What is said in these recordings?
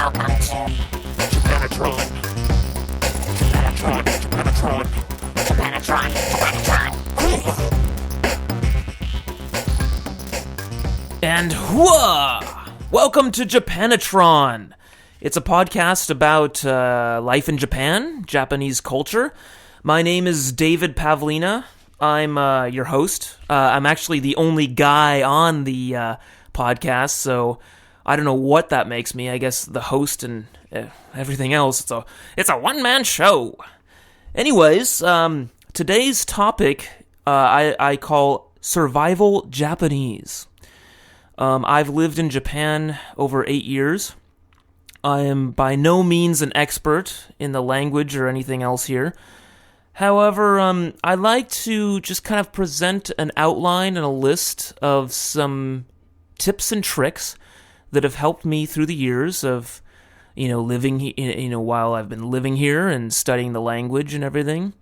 Welcome to Japanatron. And welcome to Japanatron. It's a podcast about life in Japan, Japanese culture. My name is David Pavlina. I'm your host. I'm actually the only guy on the podcast, so I don't know what that makes me. I guess the host and everything else. It's a one-man show. Anyways, today's topic I call Survival Japanese. I've lived in Japan over 8 years. I am by no means an expert in the language or anything else here. However, I like to just kind of present an outline and a list of some tips and tricks that have helped me through the years of, living, while I've been living here and studying the language and everything.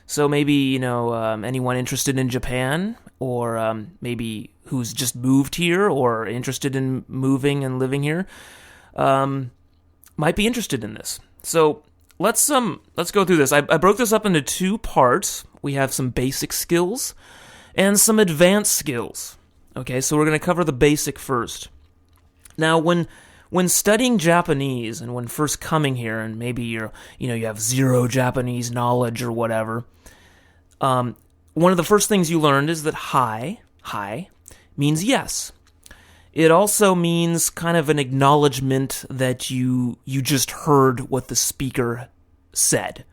So maybe, anyone interested in Japan, or maybe who's just moved here or interested in moving and living here, might be interested in this. So let's go through this. I broke this up into two parts. We have some basic skills and some advanced skills. Okay, so we're going to cover the basic first. Now, when studying Japanese and when first coming here, and maybe you have zero Japanese knowledge or whatever, one of the first things you learned is that hi means yes. It also means kind of an acknowledgement that you just heard what the speaker said.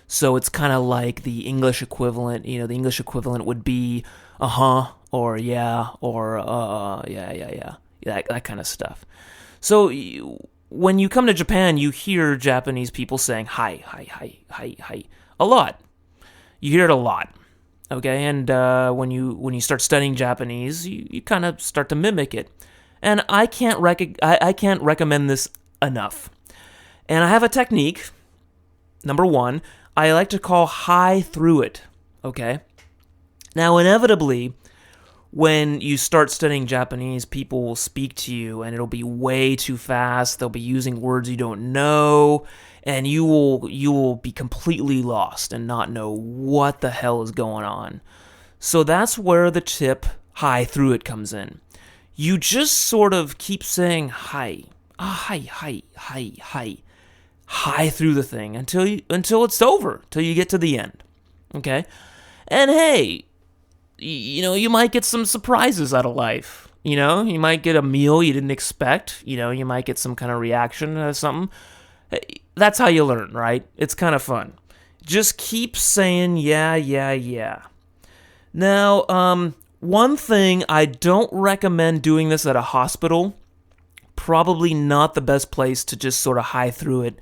So it's kind of like the English equivalent. The English equivalent would be uh-huh, or yeah, or yeah, that kind of stuff. So when you come to Japan, you hear Japanese people saying hi a lot. You hear it a lot. Okay, and when you start studying Japanese, you kind of start to mimic it. And I can't recommend this enough. And I have a technique. Number one, I like to call hi through it. Okay? Now, inevitably, when you start studying Japanese, people will speak to you, and it'll be way too fast. They'll be using words you don't know, and you will be completely lost and not know what the hell is going on. So that's where the tip hi through it comes in. You just sort of keep saying hi through the thing until it's over, till you get to the end. Okay? And hey, you might get some surprises out of life. You might get a meal you didn't expect. You might get some kind of reaction to something. That's how you learn, right? It's kind of fun. Just keep saying yeah. Now, one thing, I don't recommend doing this at a hospital. Probably not the best place to just sort of hi through it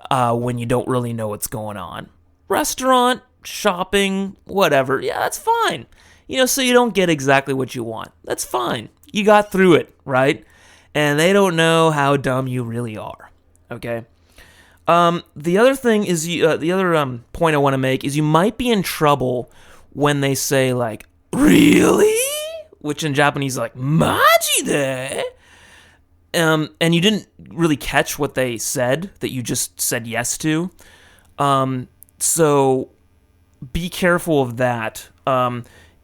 when you don't really know what's going on. Restaurant, shopping, whatever. Yeah, that's fine. So you don't get exactly what you want. That's fine. You got through it, right? And they don't know how dumb you really are. Okay? The other thing is, the other point I want to make is you might be in trouble when they say, like, really? Which in Japanese is like, maji de? And you didn't really catch what they said that you just said yes to. So be careful of that.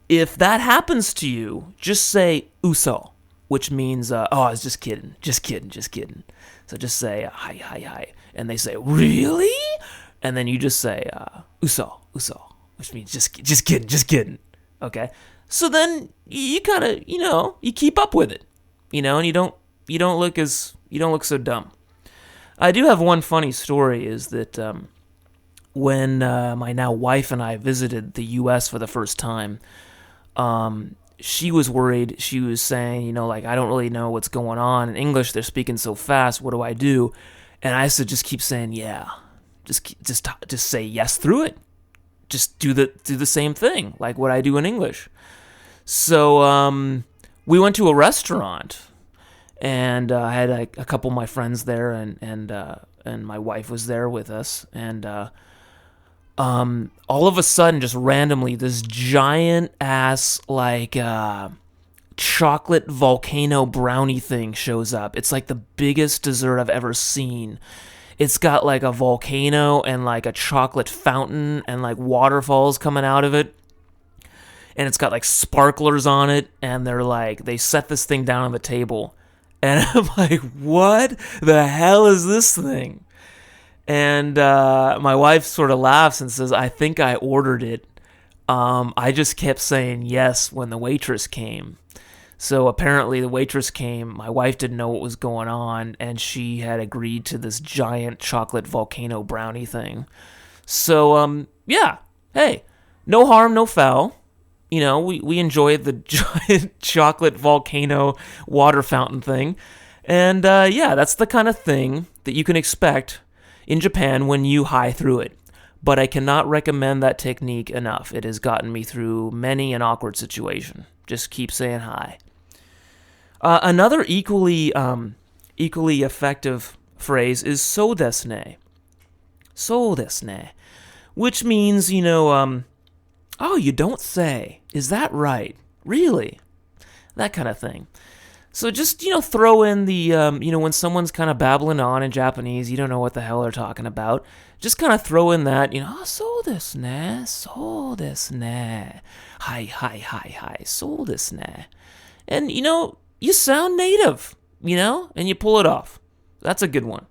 If that happens to you, just say uso, which means, I was just kidding. So just say, hi. And they say, really? And then you just say, uso, which means just kidding. Okay? So then you kind of, you keep up with it, and you don't look so dumb. I do have one funny story, is that when my now wife and I visited the U.S. for the first time, she was worried. She was saying, I don't really know what's going on in English. They're speaking so fast. What do I do? And I said, just keep saying yeah. Just say yes through it. Just do the same thing like what I do in English. So we went to a restaurant, and I had a couple of my friends there, and my wife was there with us, and all of a sudden, just randomly, this giant ass chocolate volcano brownie thing shows up. It's like the biggest dessert I've ever seen. It's got like a volcano and like a chocolate fountain and like waterfalls coming out of it. And it's got like sparklers on it. And they set this thing down on the table. And I'm like, what the hell is this thing? And my wife sort of laughs and says, I think I ordered it. I just kept saying yes when the waitress came. So apparently the waitress came, my wife didn't know what was going on, and she had agreed to this giant chocolate volcano brownie thing. So, yeah, hey, no harm, no foul. You know, we enjoyed the giant chocolate volcano water fountain thing. And, yeah, that's the kind of thing that you can expect in Japan when you high through it. But I cannot recommend that technique enough. It has gotten me through many an awkward situation. Just keep saying hi. Another equally effective phrase is so desu ne. So desu ne. Which means, oh, you don't say. Is that right? Really? That kind of thing. So just, throw in the, when someone's kind of babbling on in Japanese, you don't know what the hell they're talking about. Just kind of throw in that, so desu ne, so desu ne. Hi, so desu ne. And, you sound native, and you pull it off. That's a good one.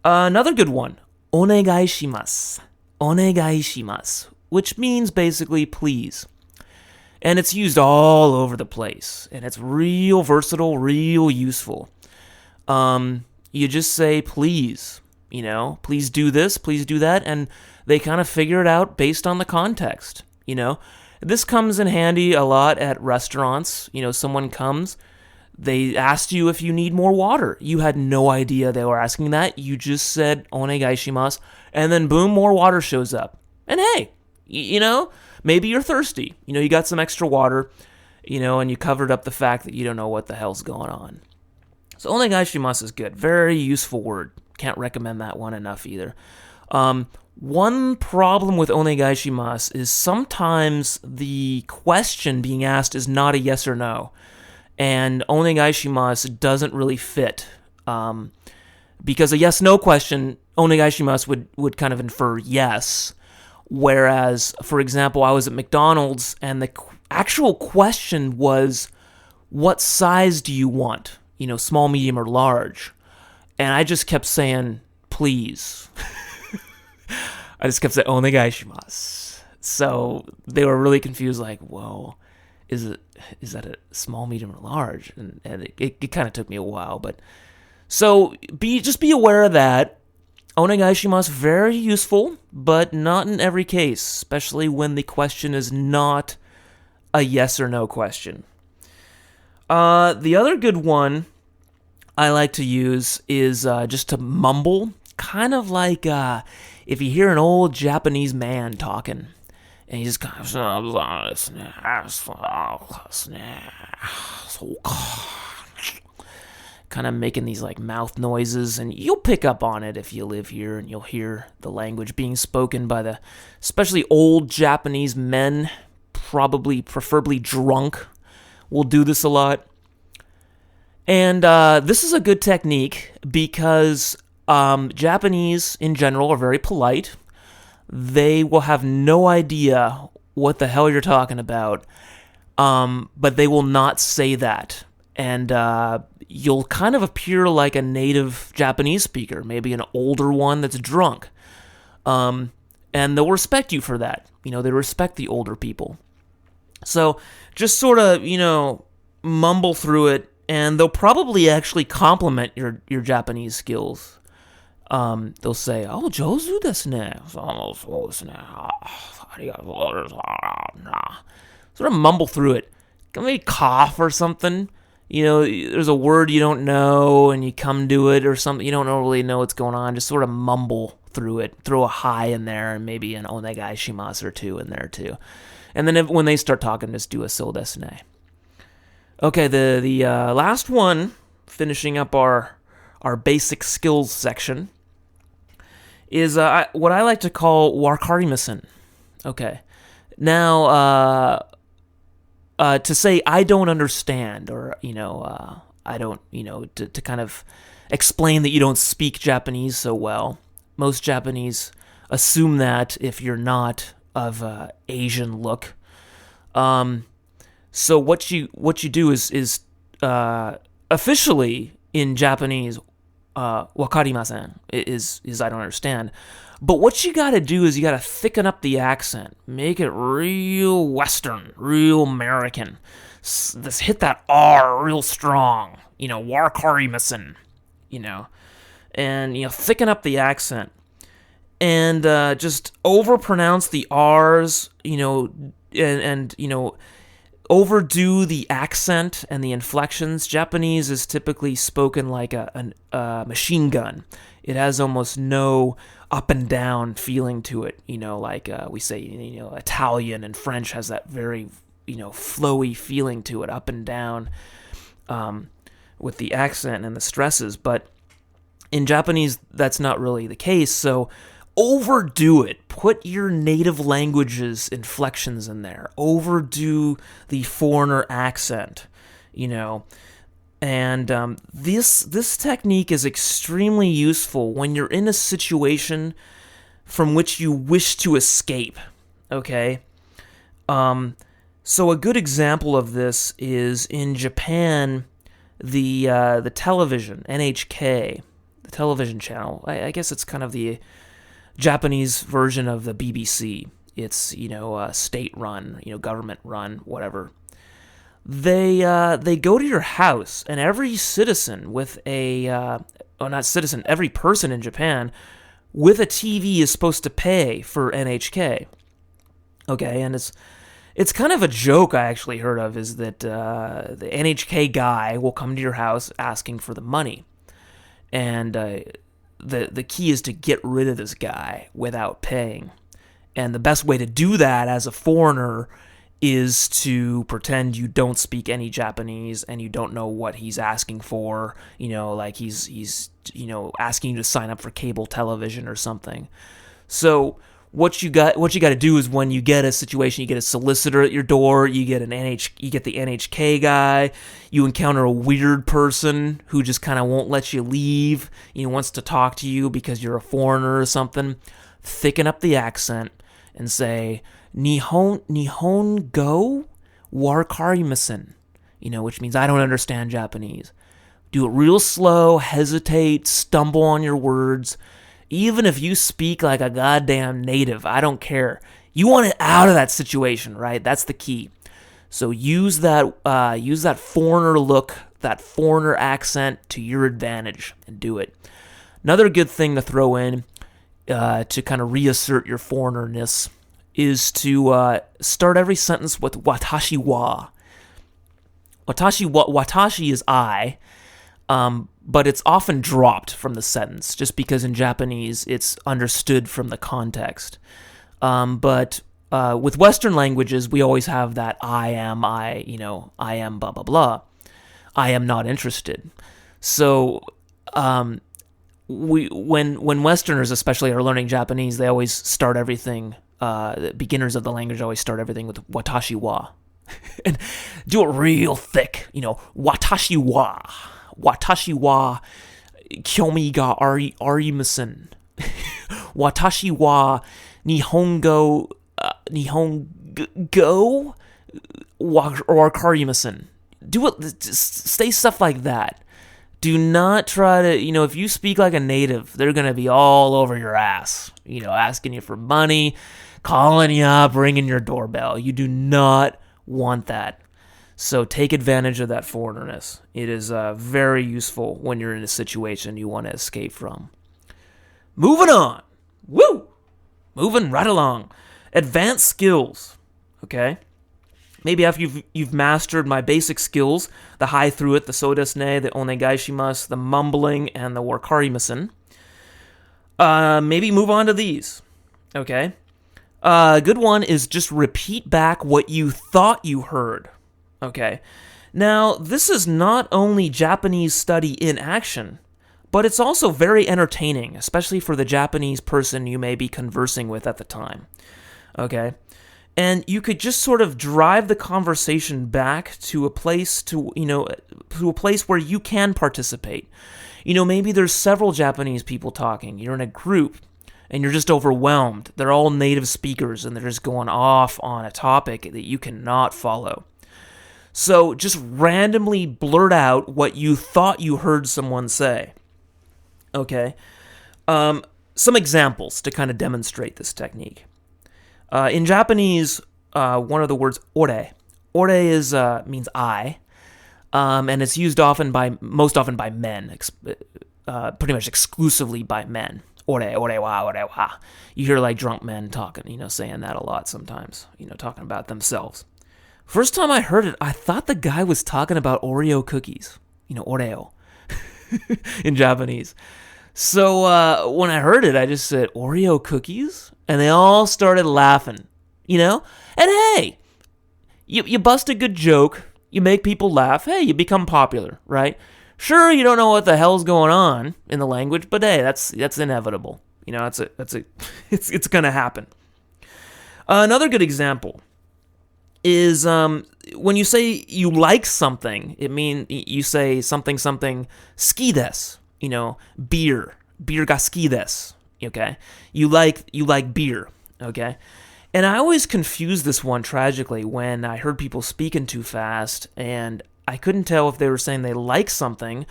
Another good one, onegaishimasu. Onegaishimasu, which means basically please. And it's used all over the place. And it's real versatile, real useful. You just say please, please do this, please do that. And they kind of figure it out based on the context, This comes in handy a lot at restaurants. Someone comes, they asked you if you need more water. You had no idea they were asking that. You just said onegaishimasu, and then boom, more water shows up. And hey, maybe you're thirsty. You got some extra water, and you covered up the fact that you don't know what the hell's going on. So onegaishimasu is good. Very useful word. Can't recommend that one enough either. One problem with onegaishimasu is sometimes the question being asked is not a yes or no. And onegaishimasu doesn't really fit. Because a yes-no question, onegaishimasu would kind of infer yes. Whereas, for example, I was at McDonald's and the actual question was, what size do you want? Small, medium, or large? And I just kept saying, please. I just kept saying, onegaishimasu. So they were really confused, like, whoa, is that a small, medium, or large? And it kind of took me a while. But so just be aware of that. Onegaishimasu, very useful, but not in every case, especially when the question is not a yes or no question. The other good one I like to use is just to mumble, kind of like if you hear an old Japanese man talking, and he just kind of making these like mouth noises, and you'll pick up on it if you live here, and you'll hear the language being spoken by especially old Japanese men, preferably drunk, will do this a lot. And this is a good technique because Japanese in general are very polite. They will have no idea what the hell you're talking about, but they will not say that. And you'll kind of appear like a native Japanese speaker, maybe an older one that's drunk. And they'll respect you for that. They respect the older people. So just sort of, mumble through it, and they'll probably actually compliment your Japanese skills. They'll say, "Oh, jouzu desu ne." Sort of mumble through it. Maybe cough or something. There's a word you don't know, and you come to it or something. You don't really know what's going on. Just sort of mumble through it. Throw a hi in there, and maybe an onegaishimasu or two in there too. And then when they start talking, just do a so desu ne. Okay, the last one, finishing up our basic skills section, is what I like to call wakarimasen. Okay, now to say I don't understand, or I don't, to kind of explain that you don't speak Japanese so well. Most Japanese assume that if you're not of Asian look. So what you do is officially in Japanese, wakarimasen is I don't understand. But what you got to do is you got to thicken up the accent, make it real Western, real American. Hit that R real strong, wakarimasen, and thicken up the accent, and just overpronounce the R's, and overdo the accent and the inflections. Japanese is typically spoken like a machine gun. It has almost no up and down feeling to it. Like we say, Italian and French has that very, flowy feeling to it, up and down, with the accent and the stresses. But in Japanese, that's not really the case. So overdo it. Put your native language's inflections in there. Overdo the foreigner accent, And this technique is extremely useful when you're in a situation from which you wish to escape, okay? So a good example of this is in Japan, the television, NHK, the television channel. I guess it's kind of the Japanese version of the BBC. It's, state-run, government-run, whatever. They go to your house, and every citizen with every person in Japan with a TV is supposed to pay for NHK. Okay, and it's kind of a joke I actually heard of, is that the NHK guy will come to your house asking for the money, and the key is to get rid of this guy without paying. And the best way to do that as a foreigner is to pretend you don't speak any Japanese and you don't know what he's asking for, like he's asking you to sign up for cable television or something. So what you got to do is, when you get a situation, you get a solicitor at your door, you get the NHK guy, you encounter a weird person who just kind of won't let you leave, wants to talk to you because you're a foreigner or something. Thicken up the accent and say, Nihon go wakarimasen, which means I don't understand Japanese. Do it real slow, hesitate, stumble on your words. Even if you speak like a goddamn native, I don't care. You want it out of that situation, right? That's the key. So use that foreigner look, that foreigner accent to your advantage, and do it. Another good thing to throw in to kind of reassert your foreignerness is to start every sentence with watashi wa. Watashi is I, but it's often dropped from the sentence just because in Japanese it's understood from the context. But with Western languages, we always have that I am blah blah blah. I am not interested. So when Westerners especially are learning Japanese, they always start everything. The beginners of the language always start everything with watashi wa, and do it real thick. Watashi wa kyomi ga arimasen. Watashi wa nihongo wakarimasen. Do it. Say stuff like that. Do not try to, if you speak like a native, they're going to be all over your ass, asking you for money, calling you up, ringing your doorbell. You do not want that. So take advantage of that foreignerness. It is very useful when you're in a situation you want to escape from. Moving on. Woo! Moving right along. Advanced skills. Okay? Maybe after you've mastered my basic skills, the hi through it, the so desu ne, the onegaishimasu, the mumbling, and the wakarimasen, maybe move on to these. Okay? A good one is just repeat back what you thought you heard. Okay? Now, this is not only Japanese study in action, but it's also very entertaining, especially for the Japanese person you may be conversing with at the time. Okay? And you could just sort of drive the conversation back to a place to a place where you can participate. Maybe there's several Japanese people talking. You're in a group and you're just overwhelmed. They're all native speakers and they're just going off on a topic that you cannot follow. So just randomly blurt out what you thought you heard someone say. Okay? Some examples to kind of demonstrate this technique. In Japanese, one of the words ore. Ore means I, and it's used most often by men, pretty much exclusively by men. Ore wa. You hear like drunk men talking, saying that a lot sometimes, talking about themselves. First time I heard it, I thought the guy was talking about Oreo cookies, Oreo, in Japanese. So when I heard it, I just said, Oreo cookies? And they all started laughing, And hey, you bust a good joke, you make people laugh, hey, you become popular, right? Sure, you don't know what the hell's going on in the language, but hey, that's inevitable. It's gonna happen. Another good example is when you say you like something, it means you say something ski desu, beer ga ski desu, okay? You like beer, okay? And I always confused this one tragically when I heard people speaking too fast and I couldn't tell if they were saying they like something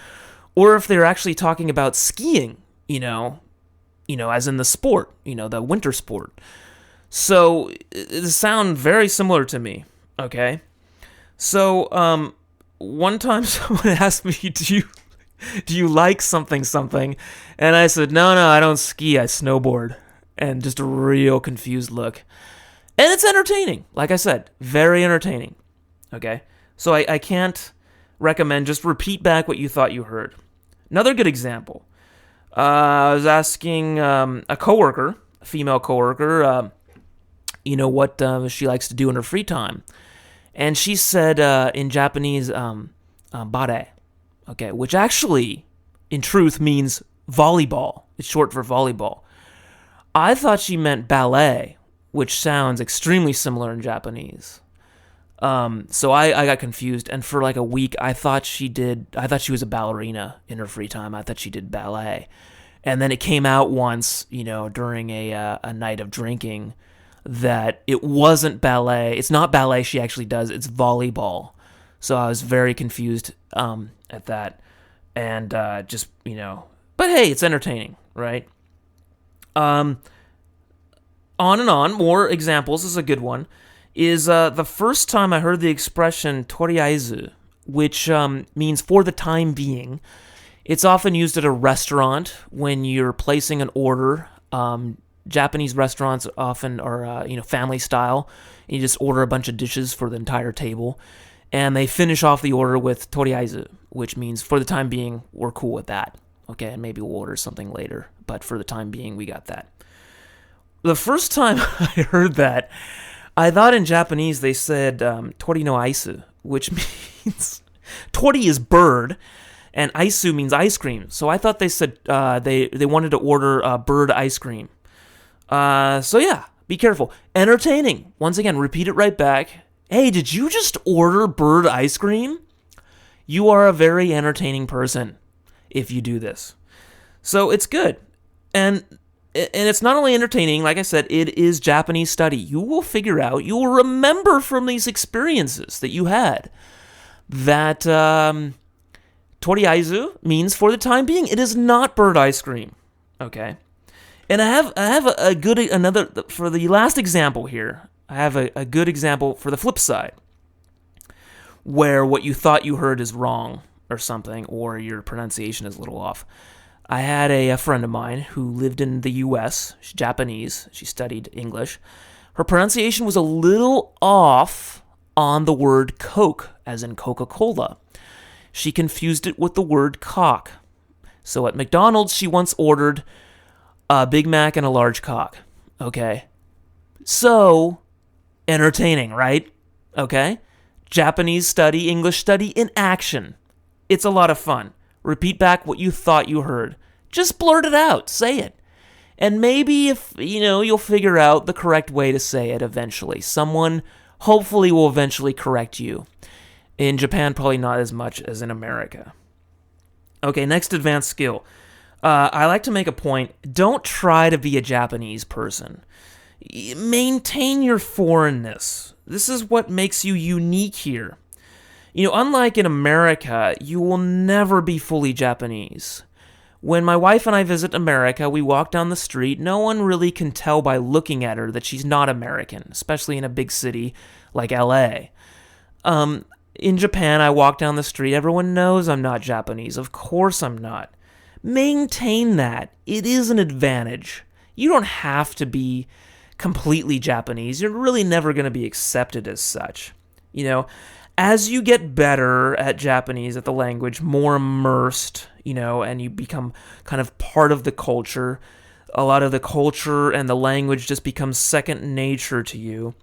or if they were actually talking about skiing, as in the sport, the winter sport. So it sound very similar to me, okay? So one time someone asked me, do you like something? And I said, no, I don't ski, I snowboard. And just a real confused look. And it's entertaining. Like I said, very entertaining. Okay? So I can't recommend, just repeat back what you thought you heard. Another good example. I was asking a coworker, a female coworker, what she likes to do in her free time. And she said in Japanese, bare. Okay, which actually, in truth, means volleyball. It's short for volleyball. I thought she meant ballet, which sounds extremely similar in Japanese. So I got confused, and for like a week, I thought she was a ballerina in her free time. I thought she did ballet. And then it came out once, during a night of drinking, that it wasn't ballet. It's not ballet she actually does, it's volleyball. So I was very confused at that. And but hey, it's entertaining, right? On and on, more examples. This is a good one. Is the first time I heard the expression Toriyazu, which means for the time being. It's often used at a restaurant when you're placing an order. Japanese restaurants often are, family style. You just order a bunch of dishes for the entire table, and they finish off the order with Toriyazu, which means for the time being, we're cool with that. Okay, and maybe we'll order something later, but for the time being, we got that. The first time I heard that, I thought in Japanese they said tori no aisu, which means tori is bird, and aisu means ice cream. So I thought they said they wanted to order bird ice cream. So yeah, be careful. Entertaining. Once again, repeat it right back. Hey, did you just order bird ice cream? You are a very entertaining person if you do this. So it's good. And it's not only entertaining, like I said, it is Japanese study. You will figure out, you will remember from these experiences that you had that toriyazu means for the time being. It is not bird ice cream. Okay? And I have another, for the last example here, I have a good example for the flip side, where what you thought you heard is wrong or something, or your pronunciation is a little off. I had a friend of mine who lived in the U.S. She's Japanese. She studied English. Her pronunciation was a little off on the word Coke, as in Coca-Cola. She confused it with the word cock. So at McDonald's, she once ordered a Big Mac and a large cock. Okay? So, entertaining, right? Okay? Japanese study, English study in action. It's a lot of fun. Repeat back what you thought you heard. Just blurt it out. Say it. And maybe if, you'll figure out the correct way to say it eventually. Someone hopefully will eventually correct you. In Japan, probably not as much as in America. Okay, next advanced skill. I like to make a point. Don't try to be a Japanese person. Maintain your foreignness. This is what makes you unique here. Unlike in America, you will never be fully Japanese. When my wife and I visit America, we walk down the street. No one really can tell by looking at her that she's not American, especially in a big city like LA. In Japan, I walk down the street. Everyone knows I'm not Japanese. Of course I'm not. Maintain that. It is an advantage. You don't have to be completely Japanese. You're really never going to be accepted as such. As you get better at Japanese, at the language, more immersed, and you become kind of part of the culture, a lot of the culture and the language just becomes second nature to you.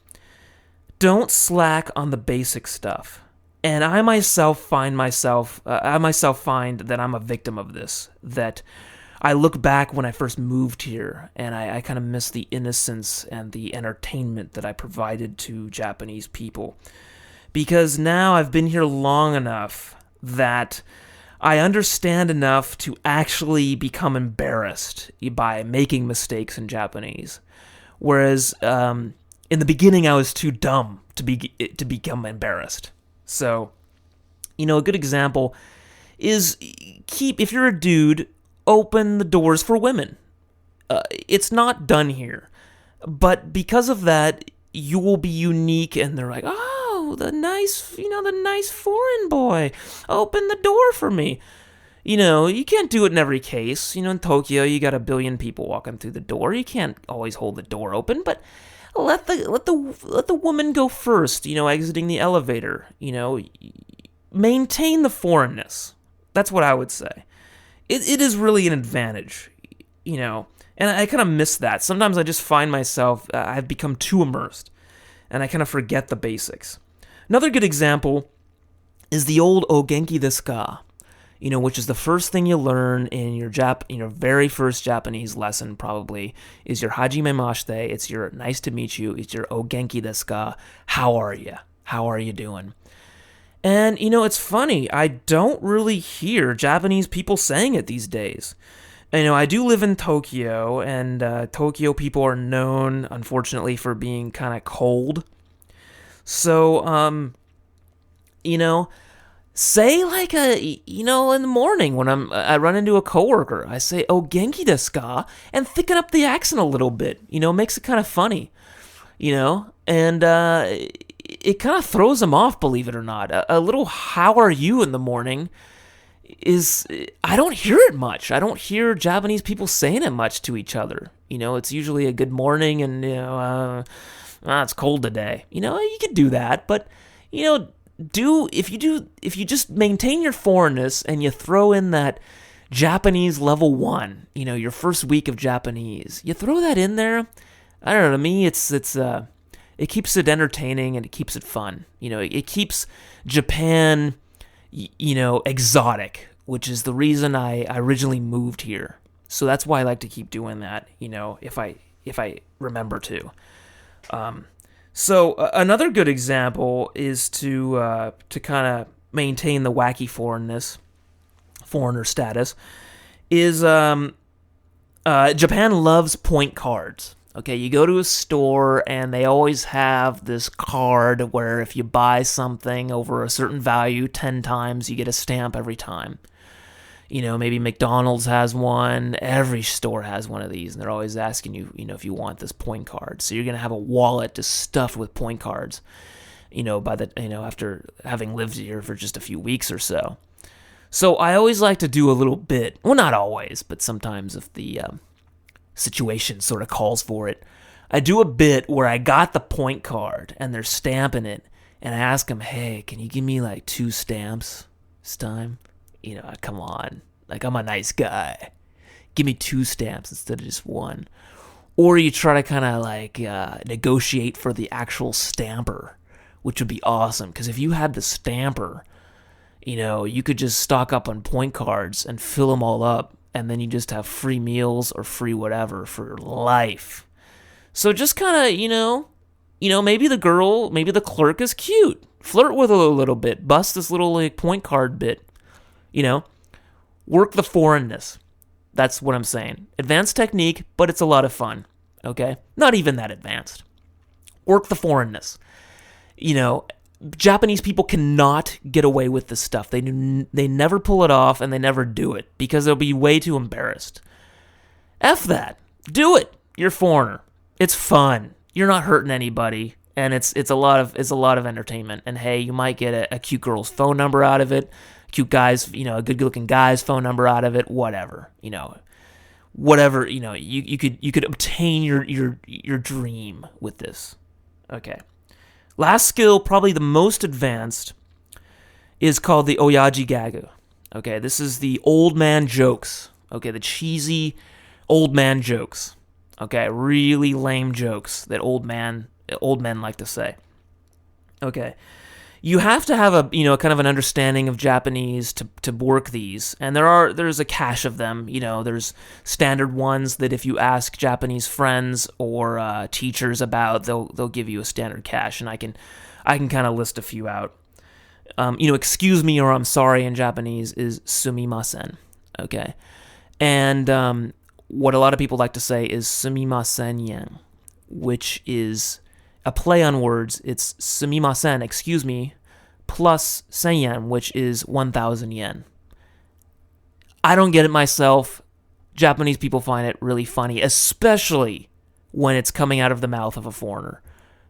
Don't slack on the basic stuff. And I myself find that I'm a victim of this, that I look back when I first moved here, and I kind of miss the innocence and the entertainment that I provided to Japanese people. Because now I've been here long enough that I understand enough to actually become embarrassed by making mistakes in Japanese. Whereas in the beginning I was too dumb to become embarrassed. So, a good example is if you're a dude, open the doors for women. It's not done here. But because of that, you will be unique, and they're like, oh, the nice foreign boy, open the door for me. You can't do it in every case. In Tokyo, you got a billion people walking through the door. You can't always hold the door open, but let the woman go first, exiting the elevator, maintain the foreignness. That's what I would say. It is really an advantage, and I kind of miss that. Sometimes I just find myself, I've become too immersed, and I kind of forget the basics. Another good example is the old "O genki desu ka?" Which is the first thing you learn in your very first Japanese lesson, probably, is your hajime mashite. It's your nice to meet you. It's your "O genki desu ka?" How are you? How are you doing? And, it's funny. I don't really hear Japanese people saying it these days. I do live in Tokyo, and Tokyo people are known, unfortunately, for being kind of cold. So, say in the morning when I run into a coworker, I say, "Oh, genki desu ka?" and thicken up the accent a little bit. Makes it kind of funny. And it kind of throws them off, believe it or not. A little "how are you" in the morning I don't hear it much. I don't hear Japanese people saying it much to each other. It's usually a "good morning" and it's cold today. You could do that, but if you just maintain your foreignness and you throw in that Japanese level 1, your first week of Japanese, you throw that in there. I don't know. To me, it keeps it entertaining and it keeps it fun. It keeps Japan, exotic, which is the reason I originally moved here. So that's why I like to keep doing that. If I remember to. So another good example is to kind of maintain the wacky foreigner status, is Japan loves point cards. Okay, you go to a store and they always have this card where if you buy something over a certain value 10 times, you get a stamp every time. Maybe McDonald's has one. Every store has one of these, and they're always asking you, if you want this point card. So you're gonna have a wallet just stuffed with point cards. After having lived here for just a few weeks or so. So I always like to do a little bit. Well, not always, but sometimes if the situation sort of calls for it, I do a bit where I got the point card and they're stamping it, and I ask them, "Hey, can you give me like 2 stamps this time? Come on, like I'm a nice guy. Give me 2 stamps instead of just 1." Or you try to kind of like negotiate for the actual stamper, which would be awesome, because if you had the stamper, you could just stock up on point cards and fill them all up and then you just have free meals or free whatever for life. So just kind of, maybe the clerk is cute. Flirt with her a little bit. Bust this little like point card bit. Work the foreignness. That's what I'm saying. Advanced technique, but it's a lot of fun. Okay? Not even that advanced. Work the foreignness. Japanese people cannot get away with this stuff. They never pull it off, and they never do it because they'll be way too embarrassed. F that. Do it. You're a foreigner. It's fun. You're not hurting anybody, and it's a lot of entertainment. And hey, you might get a cute girl's phone number out of it, cute guys, a good-looking guy's phone number out of it. Whatever, whatever. You could obtain your dream with this. Okay. Last skill, probably the most advanced, is called the Oyaji Gagu. Okay, this is the old man jokes. Okay, the cheesy old man jokes. Okay, really lame jokes that old men like to say. Okay, you have to have a kind of an understanding of Japanese to work these, and there's a cache of them. There's standard ones that if you ask Japanese friends or teachers about, they'll give you a standard cache, and I can kind of list a few out. Excuse me or I'm sorry in Japanese is sumimasen. Okay, and what a lot of people like to say is sumimasen yen, which is a play on words. It's sumimasen, excuse me, plus 1000 yen, which is 1,000 yen. I don't get it myself. Japanese people find it really funny, especially when it's coming out of the mouth of a foreigner,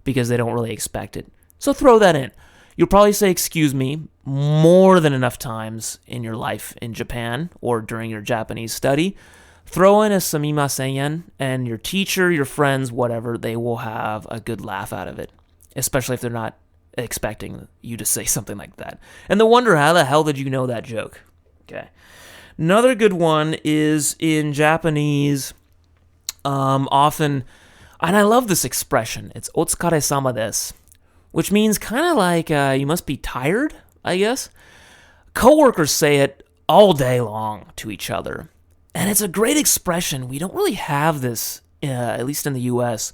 because they don't really expect it. So throw that in. You'll probably say excuse me more than enough times in your life in Japan or during your Japanese study. Throw in a sumimasen yen, and your teacher, your friends, whatever, they will have a good laugh out of it, especially if they're not expecting you to say something like that. And they'll wonder, how the hell did you know that joke? Okay. Another good one is in Japanese, often, and I love this expression, it's Otsukare sama desu, which means kind of like you must be tired, I guess. Coworkers say it all day long to each other. And it's a great expression. We don't really have this, at least in the U.S.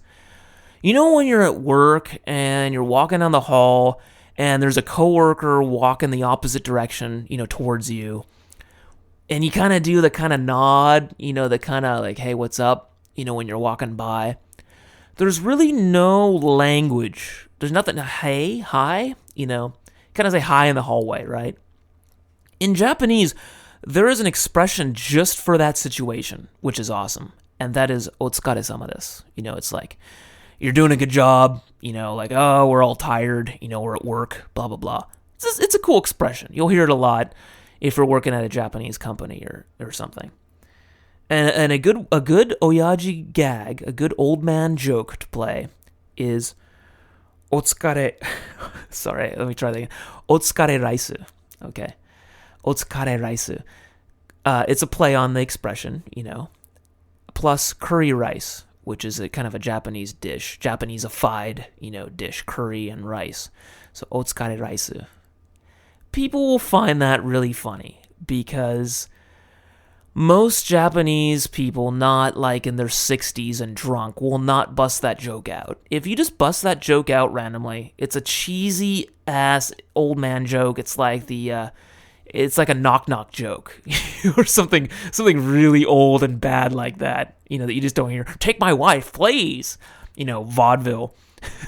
When you're at work and you're walking down the hall and there's a coworker walking the opposite direction, towards you, and you kind of do the kind of nod, the kind of like, hey, what's up, when you're walking by. There's really no language. There's nothing, hey, hi, kind of say hi in the hallway, right? In Japanese, there is an expression just for that situation, which is awesome, and that is otsukare sama desu. It's like, you're doing a good job, like, oh, we're all tired, we're at work, blah, blah, blah. It's a cool expression. You'll hear it a lot if you're working at a Japanese company or something. And a good oyaji gag, a good old man joke to play is otsukare, sorry, let me try that again. Otsukare raisu, okay. Otsukare raisu. It's a play on the expression, plus curry rice, which is a kind of a Japanese dish, Japanese-ified, dish, curry and rice. So otsukare raisu. People will find that really funny because most Japanese people, not like in their 60s and drunk, will not bust that joke out. If you just bust that joke out randomly, it's a cheesy ass old man joke. It's like it's like a knock-knock joke or something really old and bad like that, that you just don't hear. Take my wife, please. Vaudeville.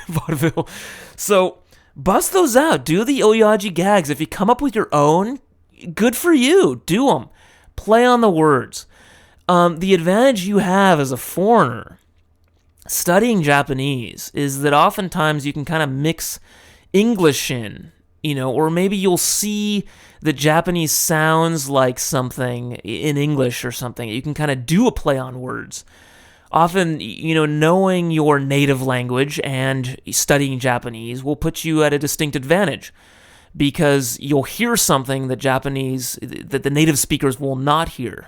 Vaudeville. So bust those out. Do the oyaji gags. If you come up with your own, good for you. Do them. Play on the words. The advantage you have as a foreigner studying Japanese is that oftentimes you can kind of mix English in, or maybe you'll see that Japanese sounds like something in English or something. You can kind of do a play on words. Often, knowing your native language and studying Japanese will put you at a distinct advantage because you'll hear something that the native speakers will not hear,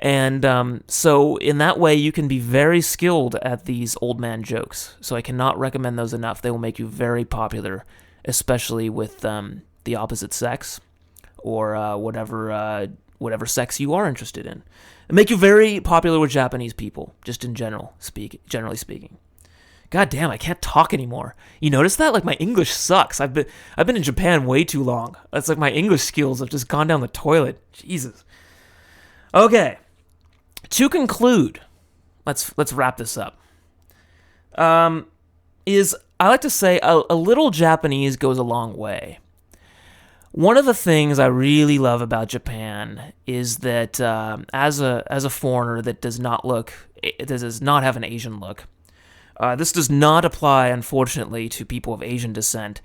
And so in that way, you can be very skilled at these old man jokes. So I cannot recommend those enough. They will make you very popular, especially with the opposite sex or whatever whatever sex you are interested in. And make you very popular with Japanese people, just in generally speaking. God damn, I can't talk anymore. You notice that? Like, my English sucks. I've been in Japan way too long. It's like my English skills have just gone down the toilet. Jesus. Okay. To conclude, let's wrap this up. I like to say a little Japanese goes a long way. One of the things I really love about Japan is that as a foreigner that does not have an Asian look, this does not apply, unfortunately, to people of Asian descent.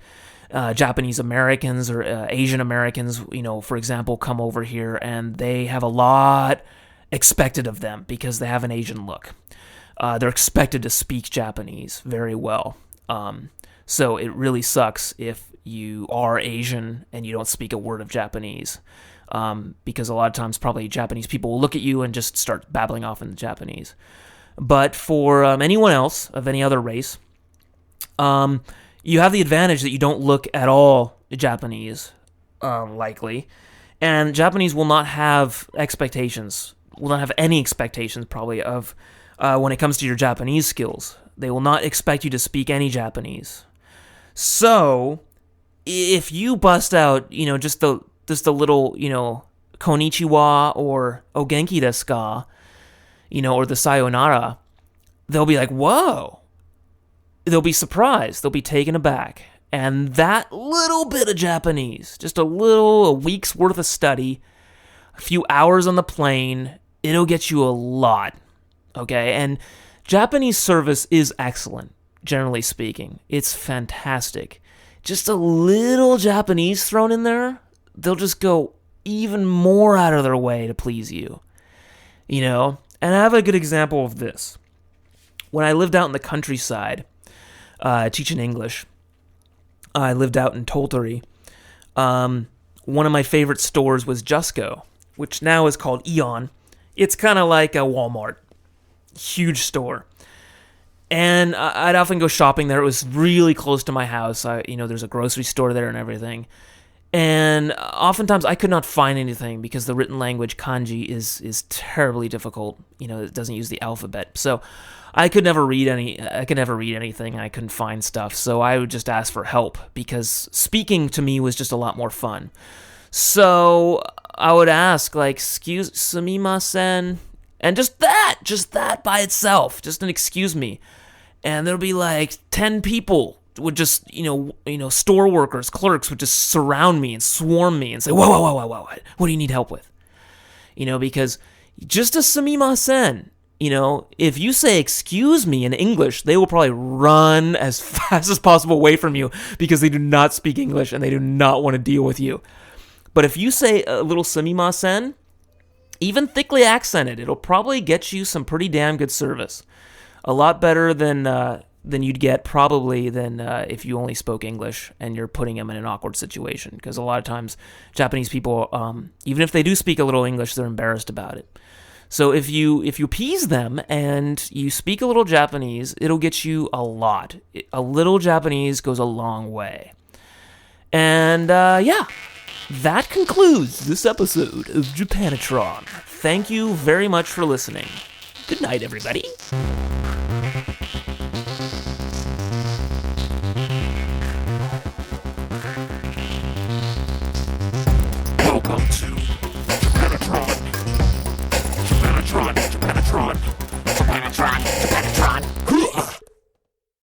Japanese Americans or Asian Americans, for example, come over here and they have a lot expected of them because they have an Asian look. They're expected to speak Japanese very well. So it really sucks if you are Asian and you don't speak a word of Japanese, because a lot of times probably Japanese people will look at you and just start babbling off in Japanese. But for anyone else of any other race, you have the advantage that you don't look at all Japanese, likely, and Japanese will not have any expectations probably of when it comes to your Japanese skills. They will not expect you to speak any Japanese. So, if you bust out, just the little, konnichiwa or o genki desu ka, or the sayonara, they'll be like, whoa. They'll be surprised. They'll be taken aback. And that little bit of Japanese, just a week's worth of study, a few hours on the plane, it'll get you a lot. Okay? And Japanese service is excellent, generally speaking. It's fantastic. Just a little Japanese thrown in there, they'll just go even more out of their way to please you. And I have a good example of this. When I lived out in the countryside, teaching English, I lived out in Tottori. One of my favorite stores was Jusco, which now is called Eon. It's kind of like a Walmart. Huge store. And I'd often go shopping there. It was really close to my house. There's a grocery store there and everything. And oftentimes I could not find anything because the written language kanji is terribly difficult. It doesn't use the alphabet. So I could never read anything. I couldn't find stuff. So I would just ask for help because speaking to me was just a lot more fun. So I would ask, like, sumimasen, and just that by itself, just an excuse me. And there'll be like 10 people would just, store workers, clerks would just surround me and swarm me and say, whoa, what do you need help with? Because just a sumimasen, if you say excuse me in English, they will probably run as fast as possible away from you because they do not speak English and they do not want to deal with you. But if you say a little sumimasen, even thickly accented, it'll probably get you some pretty damn good service. A lot better than you'd get probably than if you only spoke English and you're putting them in an awkward situation. Because a lot of times Japanese people, even if they do speak a little English, they're embarrassed about it. So if you appease them and you speak a little Japanese, it'll get you a lot. A little Japanese goes a long way. And that concludes this episode of Japanatron. Thank you very much for listening. Good night, everybody.